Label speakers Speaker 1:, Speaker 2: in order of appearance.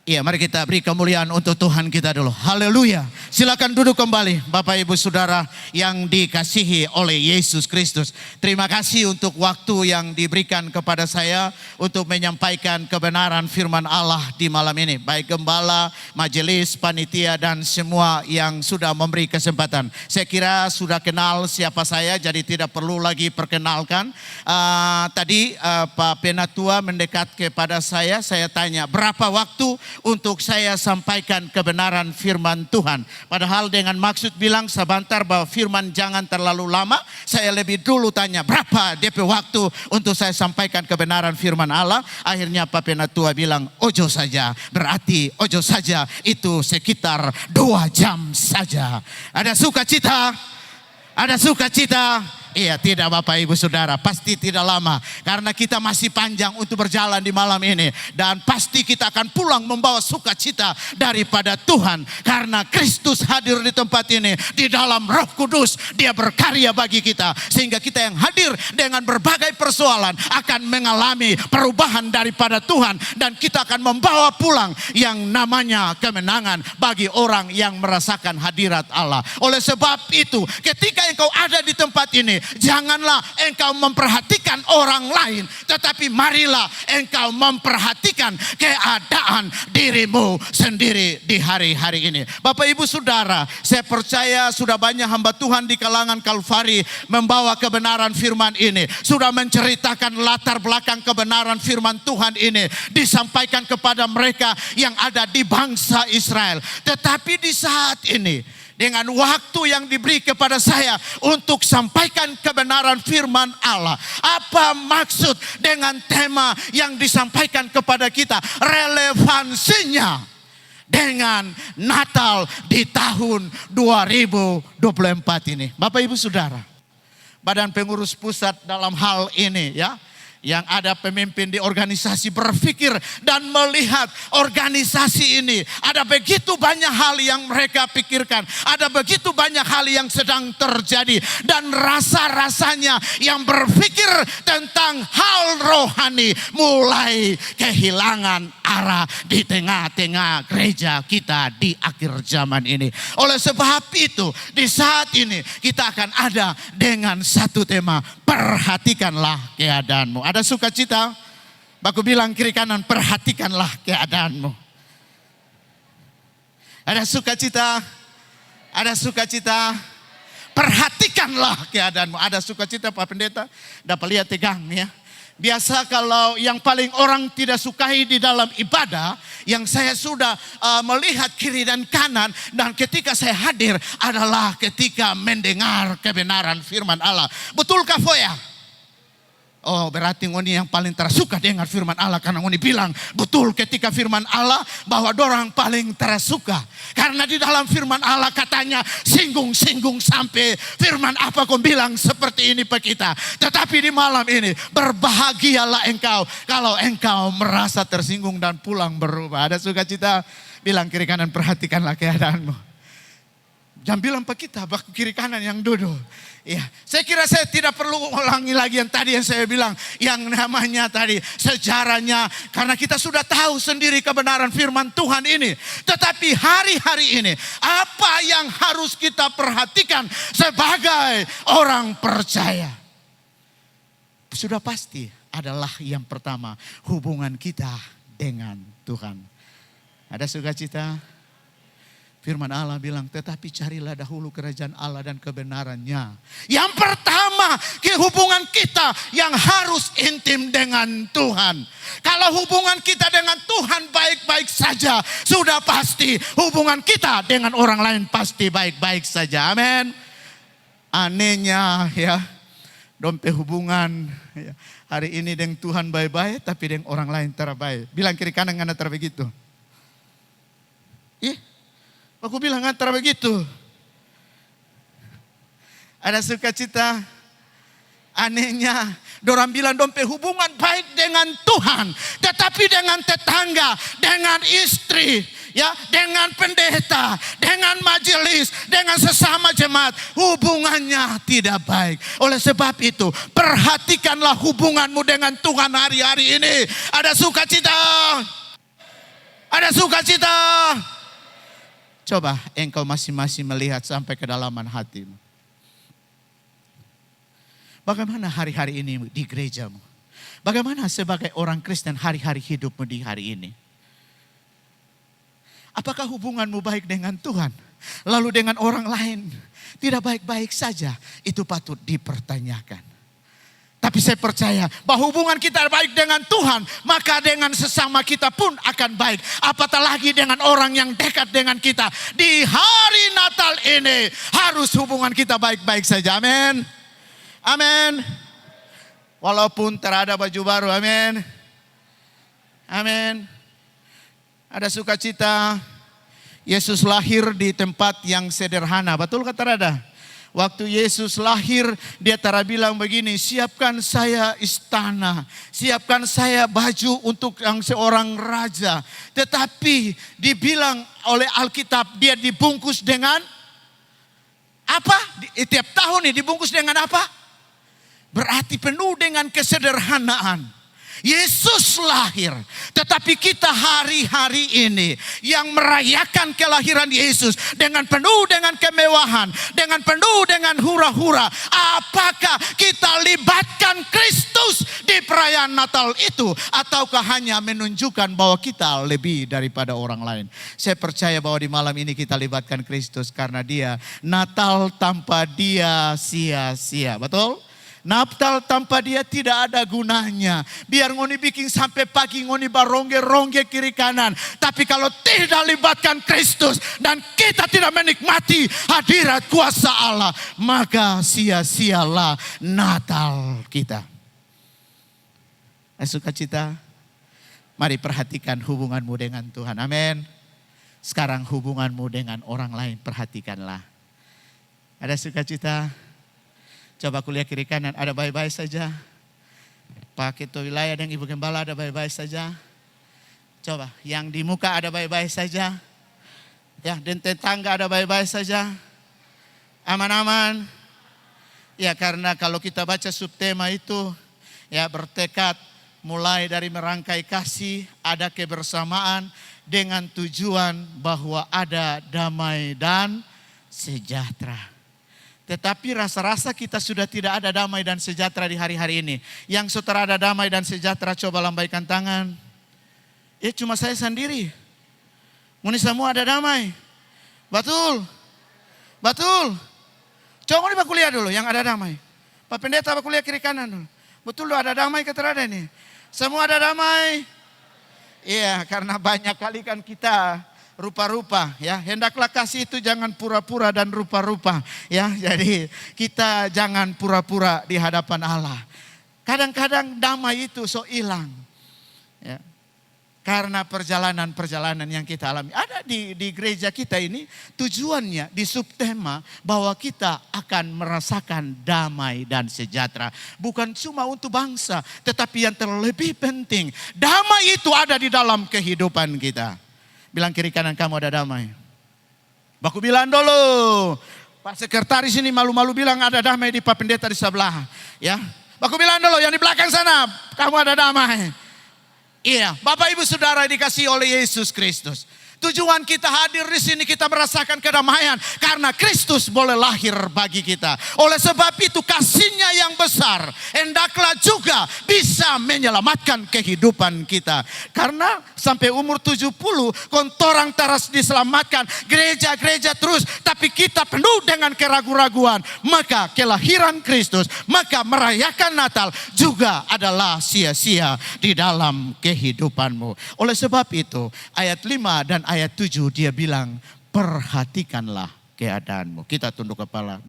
Speaker 1: Iya, mari kita beri kemuliaan untuk Tuhan kita dulu. Haleluya. Silakan duduk kembali Bapak Ibu Saudara yang dikasihi oleh Yesus Kristus. Terima kasih untuk waktu yang diberikan kepada saya untuk menyampaikan kebenaran firman Allah di malam ini. Baik gembala, majelis, panitia dan semua yang sudah memberi kesempatan. Saya kira sudah kenal siapa saya, jadi tidak perlu lagi perkenalkan. Tadi Pak Penatua mendekat kepada saya tanya berapa waktu untuk saya sampaikan kebenaran firman Tuhan. Padahal dengan maksud bilang sebentar bahwa firman jangan terlalu lama, saya lebih dulu tanya berapa DP waktu untuk saya sampaikan kebenaran firman Allah. Akhirnya Pak Penatua bilang ojo saja, berarti ojo saja itu sekitar 2 jam saja. Ada sukacita? Ada sukacita? Iya, tidak Bapak Ibu Saudara, pasti tidak lama. Karena kita masih panjang untuk berjalan di malam ini. Dan pasti kita akan pulang membawa sukacita daripada Tuhan. Karena Kristus hadir di tempat ini. Di dalam Roh Kudus, Dia berkarya bagi kita. Sehingga kita yang hadir dengan berbagai persoalan akan mengalami perubahan daripada Tuhan. Dan kita akan membawa pulang yang namanya kemenangan bagi orang yang merasakan hadirat Allah. Oleh sebab itu, ketika engkau ada di tempat ini, janganlah engkau memperhatikan orang lain, tetapi marilah engkau memperhatikan keadaan dirimu sendiri di hari-hari ini. Bapak Ibu Saudara, saya percaya sudah banyak hamba Tuhan di kalangan Kalvari membawa kebenaran firman ini, sudah menceritakan latar belakang kebenaran firman Tuhan ini, disampaikan kepada mereka yang ada di bangsa Israel. Tetapi di saat ini, dengan waktu yang diberi kepada saya untuk sampaikan kebenaran firman Allah. Apa maksud dengan tema yang disampaikan kepada kita? Relevansinya dengan Natal di tahun 2024 ini. Bapak Ibu Saudara, Badan Pengurus Pusat dalam hal ini ya, yang ada pemimpin di organisasi berpikir dan melihat organisasi ini. Ada begitu banyak hal yang mereka pikirkan. Ada begitu banyak hal yang sedang terjadi. Dan rasa-rasanya yang berpikir tentang hal rohani mulai kehilangan arah di tengah-tengah gereja kita di akhir zaman ini. Oleh sebab itu, di saat ini kita akan ada dengan satu tema, perhatikanlah keadaanmu. Ada sukacita? Baku bilang kiri kanan, perhatikanlah keadaanmu. Ada sukacita? Ada sukacita? Perhatikanlah keadaanmu. Ada sukacita Pak Pendeta? Dapat lihat tegang ya. Biasa kalau yang paling orang tidak sukai di dalam ibadah, yang saya sudah melihat kiri dan kanan, dan ketika saya hadir adalah ketika mendengar kebenaran firman Allah. Betulkah Foya? Oh, berarti ngoni yang paling tersuka dengan firman Allah. Karena ngoni bilang betul ketika firman Allah bahwa dorang paling tersuka. Karena di dalam firman Allah katanya singgung-singgung sampai firman apa kau bilang seperti ini Pak kita. Tetapi di malam ini berbahagialah engkau kalau engkau merasa tersinggung dan pulang berubah. Ada sukacita? Bilang kiri kanan, perhatikanlah keadaanmu. Jangan bilang Pak kita, bak kiri kanan yang duduk. Ya, saya kira saya tidak perlu ulangi lagi yang tadi yang saya bilang, yang namanya tadi sejarahnya, karena kita sudah tahu sendiri kebenaran firman Tuhan ini. Tetapi hari-hari ini apa yang harus kita perhatikan sebagai orang percaya? Sudah pasti adalah yang pertama, hubungan kita dengan Tuhan. Ada sukacita? Firman Allah bilang, tetapi carilah dahulu kerajaan Allah dan kebenarannya. Yang pertama, hubungan kita yang harus intim dengan Tuhan. Kalau hubungan kita dengan Tuhan baik-baik saja, sudah pasti hubungan kita dengan orang lain pasti baik-baik saja. Amin. Anehnya ya, dompe hubungan ya, hari ini dengan Tuhan baik-baik, tapi dengan orang lain terbaik. Bilang kiri kanan ngana terbegitu. Ih. Aku bilang antara begitu. Ada sukacita? Anehnya, dorang bilang dompe hubungan baik dengan Tuhan, tetapi dengan tetangga, dengan istri, ya, dengan pendeta, dengan majelis, dengan sesama jemaat, hubungannya tidak baik. Oleh sebab itu, perhatikanlah hubunganmu dengan Tuhan hari-hari ini. Ada sukacita? Ada sukacita. Coba engkau masing-masing melihat sampai kedalaman hatimu. Bagaimana hari-hari ini di gerejamu? Bagaimana sebagai orang Kristen hari-hari hidupmu di hari ini? Apakah hubunganmu baik dengan Tuhan? Lalu dengan orang lain tidak baik-baik saja? Itu patut dipertanyakan. Tapi saya percaya bahwa hubungan kita baik dengan Tuhan, maka dengan sesama kita pun akan baik. Apatah lagi dengan orang yang dekat dengan kita. Di hari Natal ini harus hubungan kita baik-baik saja. Amin. Amin. Walaupun terada baju baru. Amin. Amin. Ada sukacita. Yesus lahir di tempat yang sederhana. Betul kata Rada? Waktu Yesus lahir, dia tara bilang begini, siapkan saya istana, siapkan saya baju untuk yang seorang raja. Tetapi dibilang oleh Alkitab, dia dibungkus dengan apa? Tiap tahun ini dibungkus dengan apa? Berarti penuh dengan kesederhanaan. Yesus lahir, tetapi kita hari-hari ini yang merayakan kelahiran Yesus dengan penuh dengan kemewahan, dengan penuh dengan hura-hura. Apakah kita libatkan Kristus di perayaan Natal itu, ataukah hanya menunjukkan bahwa kita lebih daripada orang lain? Saya percaya bahwa di malam ini kita libatkan Kristus, karena Dia, Natal tanpa Dia sia-sia. Betul? Natal tanpa Dia tidak ada gunanya. Biar ngoni bikin sampai pagi, ngoni barongge-rongge kiri kanan. Tapi kalau tidak libatkan Kristus dan kita tidak menikmati hadirat kuasa Allah, maka sia-sialah Natal kita. Sukacita, mari perhatikan hubunganmu dengan Tuhan. Amin. Sekarang hubunganmu dengan orang lain, perhatikanlah. Ada sukacita? Coba kuliah kiri kanan, ada baik-baik saja. Pak Ketua Wilayah dan Ibu Gembala ada baik-baik saja. Coba, yang di muka ada baik-baik saja. Ya, dan tetangga ada baik-baik saja. Aman-aman. Ya, karena kalau kita baca subtema itu, ya bertekad mulai dari merangkai kasih, ada kebersamaan dengan tujuan bahwa ada damai dan sejahtera. Tetapi rasa-rasa kita sudah tidak ada damai dan sejahtera di hari-hari ini. Yang saudara ada damai dan sejahtera, coba lambaikan tangan. Cuma saya sendiri. Muni semua ada damai. Betul. Betul. Coba ini kuliah dulu yang ada damai. Pak Pendeta kuliah kiri kanan dulu. Betul loh, ada damai keterada ini. Semua ada damai. Iya, karena banyak kali kan kita rupa-rupa, ya. Hendaklah kasih itu jangan pura-pura dan rupa-rupa, ya. Jadi kita jangan pura-pura di hadapan Allah. Kadang-kadang damai itu so hilang, ya. Karena perjalanan-perjalanan yang kita alami. Ada di gereja kita ini tujuannya di subtema bahwa kita akan merasakan damai dan sejahtera. Bukan cuma untuk bangsa, tetapi yang terlebih penting, damai itu ada di dalam kehidupan kita. Bilang kiri kanan, kamu ada damai. Baku bilang dulu. Pak Sekretaris ini malu-malu bilang ada damai di Pak Pendeta di sebelah. Ya, baku bilang dulu yang di belakang sana, kamu ada damai. Iya, Bapak Ibu Saudara dikasih oleh Yesus Kristus. Tujuan kita hadir di sini, kita merasakan kedamaian karena Kristus boleh lahir bagi kita. Oleh sebab itu kasih-Nya yang besar hendaklah juga bisa menyelamatkan kehidupan kita. Karena sampai umur 70 kontorang teras diselamatkan, gereja-gereja terus, tapi kita penuh dengan keraguan-raguan. Maka kelahiran Kristus, maka merayakan Natal juga adalah sia-sia di dalam kehidupanmu. Oleh sebab itu ayat 5 dan ayat 7 dia bilang, perhatikanlah keadaanmu. Kita tunduk kepala.